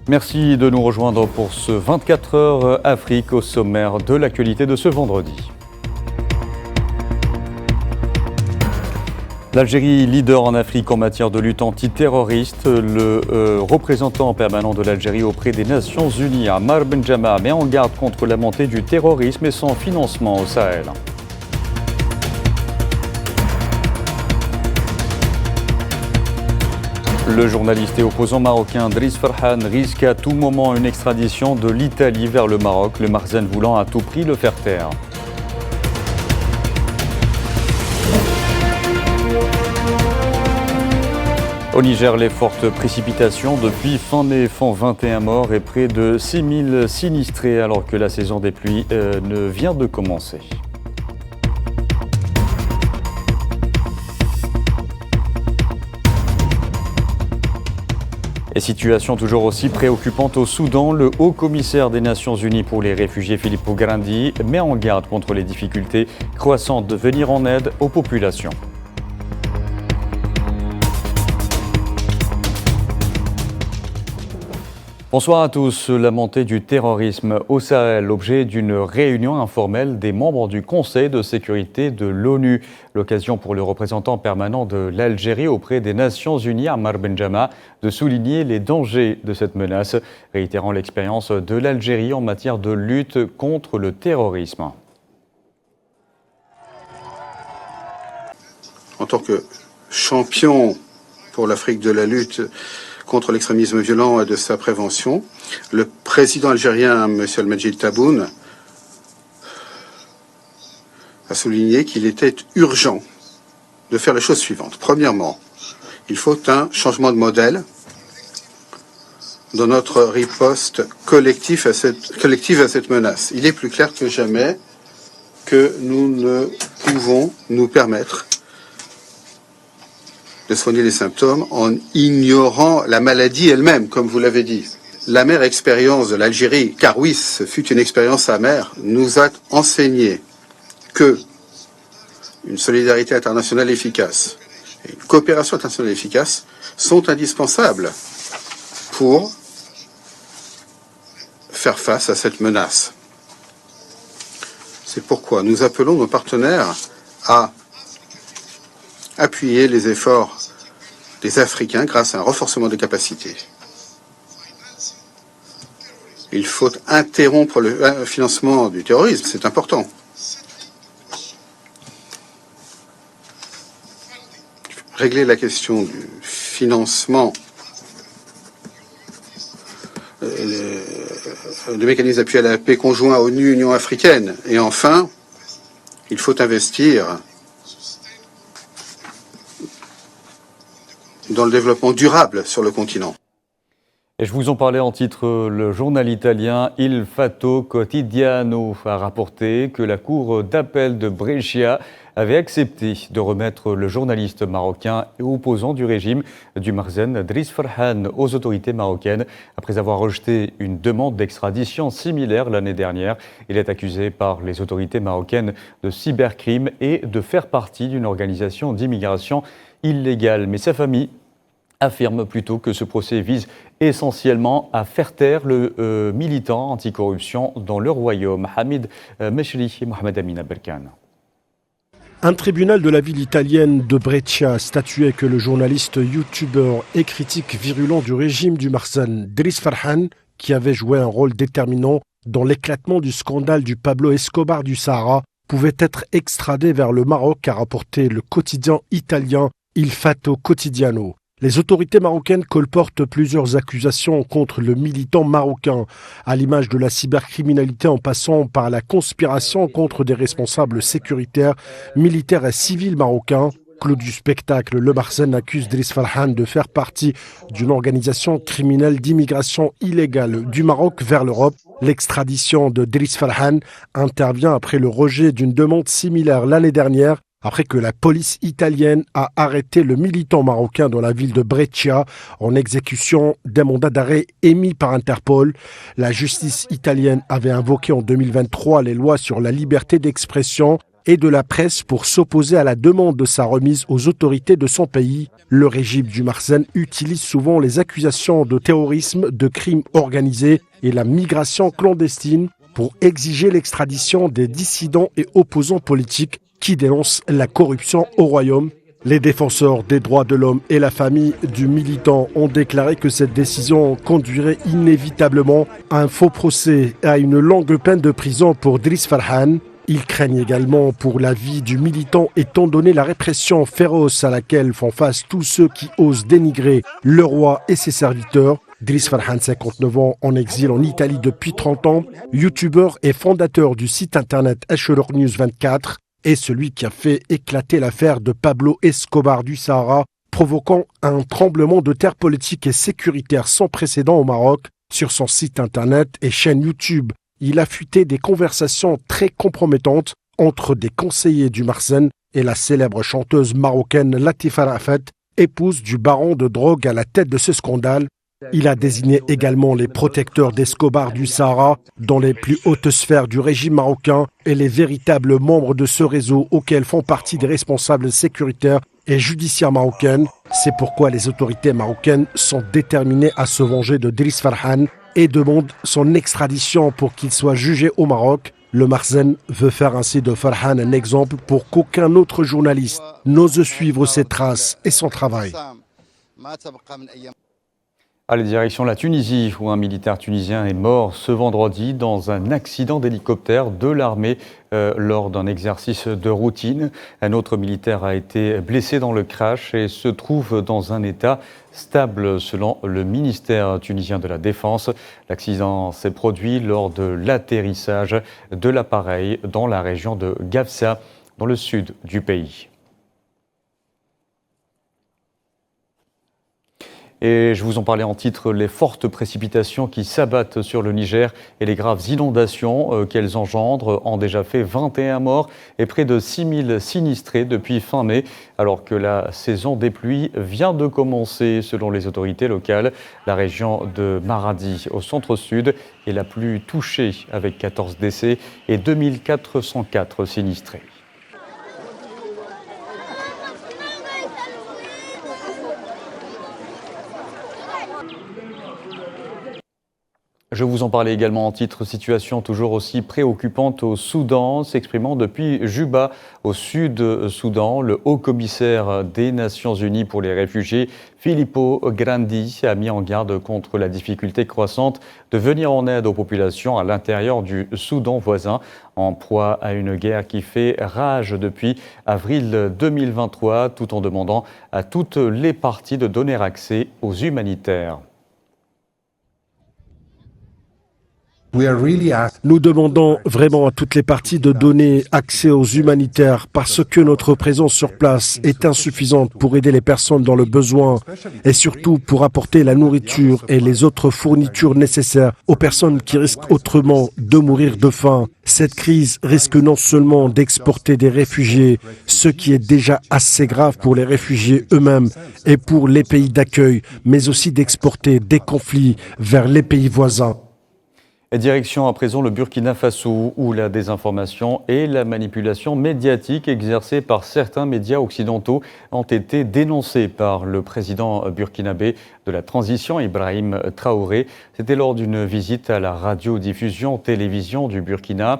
Merci de nous rejoindre pour ce 24 heures Afrique au sommaire de l'actualité de ce vendredi. L'Algérie, leader en Afrique en matière de lutte antiterroriste, le représentant permanent de l'Algérie auprès des Nations Unies, Ammar Benjama, met en garde contre la montée du terrorisme et son financement au Sahel. Le journaliste et opposant marocain Driss Farhan risque à tout moment une extradition de l'Italie vers le Maroc, le Marzane voulant à tout prix le faire taire. Au Niger, les fortes précipitations depuis fin mai font 21 morts et près de 6000 sinistrés alors que la saison des pluies ne vient de commencer. Et situation toujours aussi préoccupante au Soudan, le haut commissaire des Nations Unies pour les réfugiés Filippo Grandi met en garde contre les difficultés croissantes de venir en aide aux populations. Bonsoir à tous. La montée du terrorisme au Sahel, l'objet d'une réunion informelle des membres du Conseil de sécurité de l'ONU. L'occasion pour le représentant permanent de l'Algérie auprès des Nations Unies, Ammar Benjama, de souligner les dangers de cette menace, réitérant l'expérience de l'Algérie en matière de lutte contre le terrorisme. En tant que champion pour l'Afrique de la lutte contre l'extrémisme violent et de sa prévention, le président algérien, M. Al-Majid Tebboune, a souligné qu'il était urgent de faire les choses suivantes. Premièrement, il faut un changement de modèle dans notre riposte collective à cette menace. Il est plus clair que jamais que nous ne pouvons nous permettre de soigner les symptômes en ignorant la maladie elle-même, comme vous l'avez dit. L'amère expérience de l'Algérie, car oui, ce fut une expérience amère, nous a enseigné que une solidarité internationale efficace et une coopération internationale efficace sont indispensables pour faire face à cette menace. C'est pourquoi nous appelons nos partenaires à appuyer les efforts des Africains grâce à un renforcement des capacités. Il faut interrompre le financement du terrorisme, c'est important. Régler la question du financement de mécanismes d'appui à la paix conjoint ONU-Union africaine. Et enfin, il faut investir dans le développement durable sur le continent. Et je vous en parlais en titre, le journal italien Il Fatto Quotidiano a rapporté que la cour d'appel de Brescia avait accepté de remettre le journaliste marocain et opposant du régime du Marzane, Driss Farhan, aux autorités marocaines après avoir rejeté une demande d'extradition similaire l'année dernière. Il est accusé par les autorités marocaines de cybercrime et de faire partie d'une organisation d'immigration illégale. Mais sa famille affirme plutôt que ce procès vise essentiellement à faire taire le militant anticorruption dans le royaume. Hamid Meshri et Mohamed Amin Berkan. Un tribunal de la ville italienne de Brescia a statué que le journaliste, youtubeur et critique virulent du régime du Marzane, Driss Farhan, qui avait joué un rôle déterminant dans l'éclatement du scandale du Pablo Escobar du Sahara, pouvait être extradé vers le Maroc, a rapporté le quotidien italien Il Fatto Quotidiano. Les autorités marocaines colportent plusieurs accusations contre le militant marocain, à l'image de la cybercriminalité en passant par la conspiration contre des responsables sécuritaires, militaires et civils marocains. Clou du spectacle, le Marzane accuse Driss Farhan de faire partie d'une organisation criminelle d'immigration illégale du Maroc vers l'Europe. L'extradition de Driss Farhan intervient après le rejet d'une demande similaire l'année dernière, après que la police italienne a arrêté le militant marocain dans la ville de Brescia en exécution d'un mandat d'arrêt émis par Interpol. La justice italienne avait invoqué en 2023 les lois sur la liberté d'expression et de la presse pour s'opposer à la demande de sa remise aux autorités de son pays. Le régime du Marzen utilise souvent les accusations de terrorisme, de crimes organisés et la migration clandestine pour exiger l'extradition des dissidents et opposants politiques qui dénoncent la corruption au royaume. Les défenseurs des droits de l'homme et la famille du militant ont déclaré que cette décision conduirait inévitablement à un faux procès et à une longue peine de prison pour Driss Farhan. Ils craignent également pour la vie du militant étant donné la répression féroce à laquelle font face tous ceux qui osent dénigrer le roi et ses serviteurs. Driss Farhan, 59 ans, en exil en Italie depuis 30 ans, youtubeur et fondateur du site internet Ashrur News 24, est celui qui a fait éclater l'affaire de Pablo Escobar du Sahara, provoquant un tremblement de terre politique et sécuritaire sans précédent au Maroc. Sur son site internet et chaîne YouTube, il a fuité des conversations très compromettantes entre des conseillers du Marzen et la célèbre chanteuse marocaine Latifa Rafat, épouse du baron de drogue à la tête de ce scandale. Il a désigné également les protecteurs d'Escobar du Sahara dans les plus hautes sphères du régime marocain et les véritables membres de ce réseau auxquels font partie des responsables sécuritaires et judiciaires marocaines. C'est pourquoi les autorités marocaines sont déterminées à se venger de Driss Farhan et demandent son extradition pour qu'il soit jugé au Maroc. Le Marzen veut faire ainsi de Farhan un exemple pour qu'aucun autre journaliste n'ose suivre ses traces et son travail. Allez, direction la Tunisie, où un militaire tunisien est mort ce vendredi dans un accident d'hélicoptère de l'armée lors d'un exercice de routine. Un autre militaire a été blessé dans le crash et se trouve dans un état stable selon le ministère tunisien de la Défense. L'accident s'est produit lors de l'atterrissage de l'appareil dans la région de Gafsa, dans le sud du pays. Et je vous en parlais en titre, les fortes précipitations qui s'abattent sur le Niger et les graves inondations qu'elles engendrent ont déjà fait 21 morts et près de 6000 sinistrés depuis fin mai, alors que la saison des pluies vient de commencer selon les autorités locales. La région de Maradi, au centre-sud, est la plus touchée avec 14 décès et 2404 sinistrés. Je vous en parlais également en titre, situation toujours aussi préoccupante au Soudan, s'exprimant depuis Juba, au sud-Soudan. Le haut-commissaire des Nations Unies pour les réfugiés, Filippo Grandi, a mis en garde contre la difficulté croissante de venir en aide aux populations à l'intérieur du Soudan voisin, en proie à une guerre qui fait rage depuis avril 2023, tout en demandant à toutes les parties de donner accès aux humanitaires. Nous demandons vraiment à toutes les parties de donner accès aux humanitaires parce que notre présence sur place est insuffisante pour aider les personnes dans le besoin et surtout pour apporter la nourriture et les autres fournitures nécessaires aux personnes qui risquent autrement de mourir de faim. Cette crise risque non seulement d'exporter des réfugiés, ce qui est déjà assez grave pour les réfugiés eux-mêmes et pour les pays d'accueil, mais aussi d'exporter des conflits vers les pays voisins. Et direction à présent le Burkina Faso, où la désinformation et la manipulation médiatique exercée par certains médias occidentaux ont été dénoncées par le président burkinabé de la transition, Ibrahim Traoré. C'était lors d'une visite à la radiodiffusion télévision du Burkina,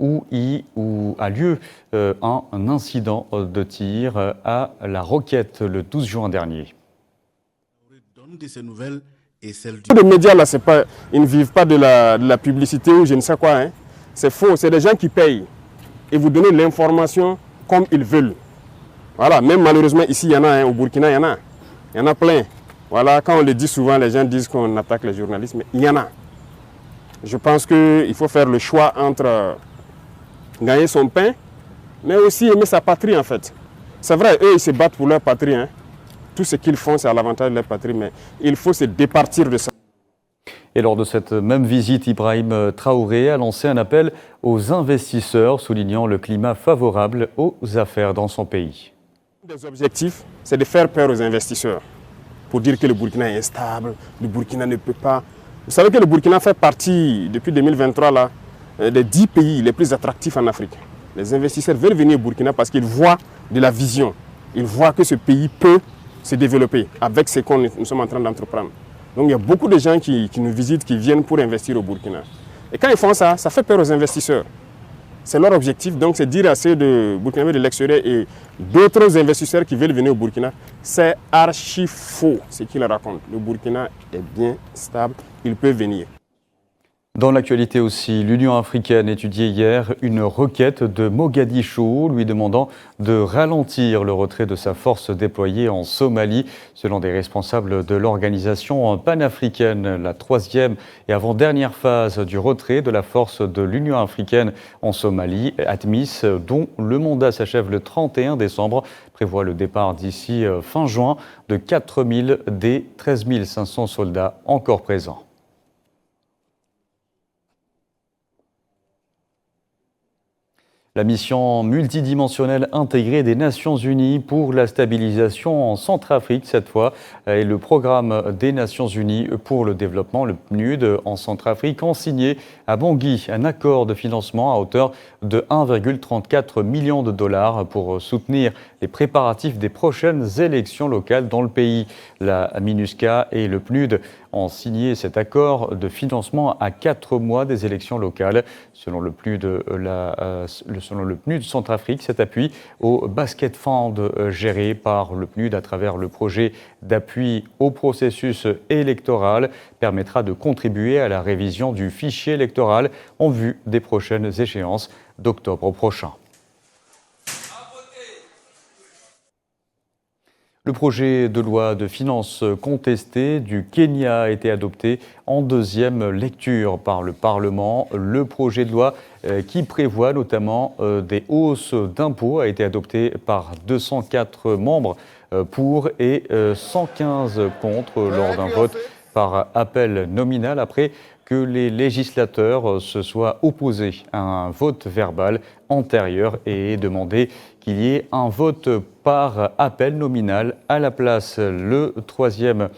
où a lieu un incident de tir à la Roquette le 12 juin dernier. Les médias, là, ils ne vivent pas de la publicité ou je ne sais quoi. Hein. C'est faux, c'est des gens qui payent. Et vous donnez l'information comme ils veulent. Voilà, même malheureusement, ici, il y en a, hein, au Burkina, il y en a. Il y en a plein. Voilà, quand on le dit souvent, les gens disent qu'on attaque les journalistes, mais il y en a. Je pense qu'il faut faire le choix entre gagner son pain, mais aussi aimer sa patrie, en fait. C'est vrai, eux, ils se battent pour leur patrie, hein. Tout ce qu'ils font, c'est à l'avantage de leur patrie, mais il faut se départir de ça. Et lors de cette même visite, Ibrahim Traoré a lancé un appel aux investisseurs, soulignant le climat favorable aux affaires dans son pays. Un des objectifs, c'est de faire peur aux investisseurs, pour dire que le Burkina est instable, le Burkina ne peut pas. Vous savez que le Burkina fait partie, depuis 2023, là, des 10 pays les plus attractifs en Afrique. Les investisseurs veulent venir au Burkina parce qu'ils voient de la vision. Ils voient que ce pays peut se développer avec ce que nous sommes en train d'entreprendre. Donc il y a beaucoup de gens qui nous visitent, qui viennent pour investir au Burkina. Et quand ils font ça, ça fait peur aux investisseurs. C'est leur objectif, donc c'est dire à ceux de Burkinabés de l'extérieur et d'autres investisseurs qui veulent venir au Burkina, c'est archi faux ce qu'ils racontent. Le Burkina est bien stable, il peut venir. Dans l'actualité aussi, l'Union africaine étudiait hier une requête de Mogadiscio lui demandant de ralentir le retrait de sa force déployée en Somalie. Selon des responsables de l'organisation panafricaine, la troisième et avant-dernière phase du retrait de la force de l'Union africaine en Somalie, ATMIS, dont le mandat s'achève le 31 décembre, prévoit le départ d'ici fin juin de 4 000 des 13 500 soldats encore présents. La mission multidimensionnelle intégrée des Nations Unies pour la stabilisation en Centrafrique, cette fois, et le programme des Nations Unies pour le développement, le PNUD, en Centrafrique, ont signé à Bangui un accord de financement à hauteur de 1,34 million de dollars pour soutenir les préparatifs des prochaines élections locales dans le pays. La MINUSCA et le PNUD ont signé cet accord de financement à 4 mois des élections locales. Selon le PNUD Centrafrique, cet appui au Basket Fund géré par le PNUD à travers le projet d'appui au processus électoral permettra de contribuer à la révision du fichier électoral en vue des prochaines échéances d'octobre prochain. Le projet de loi de finances contesté du Kenya a été adopté en deuxième lecture par le Parlement. Le projet de loi qui prévoit notamment des hausses d'impôts a été adopté par 204 membres pour et 115 contre lors d'un vote par appel nominal après que les législateurs se soient opposés à un vote verbal antérieur et demandé qu'il y ait un vote par appel nominal à la place. La troisième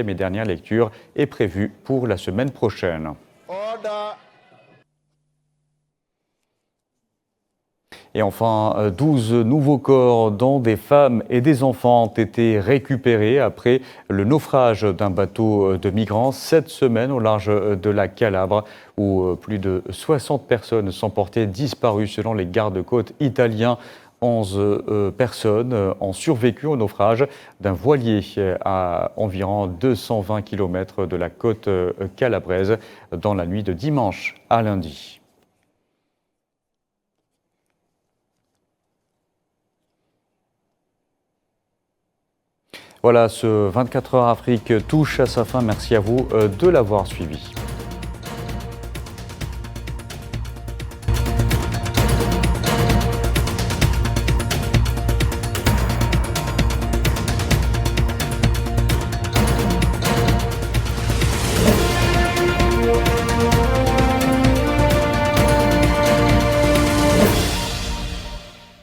et dernière lecture est prévue pour la semaine prochaine. Et enfin, 12 nouveaux corps, dont des femmes et des enfants, ont été récupérés après le naufrage d'un bateau de migrants cette semaine au large de la Calabre, où plus de 60 personnes sont portées disparues selon les gardes-côtes italiens. 11 personnes ont survécu au naufrage d'un voilier à environ 220 km de la côte calabraise dans la nuit de dimanche à lundi. Voilà, ce 24 heures Afrique touche à sa fin. Merci à vous de l'avoir suivi.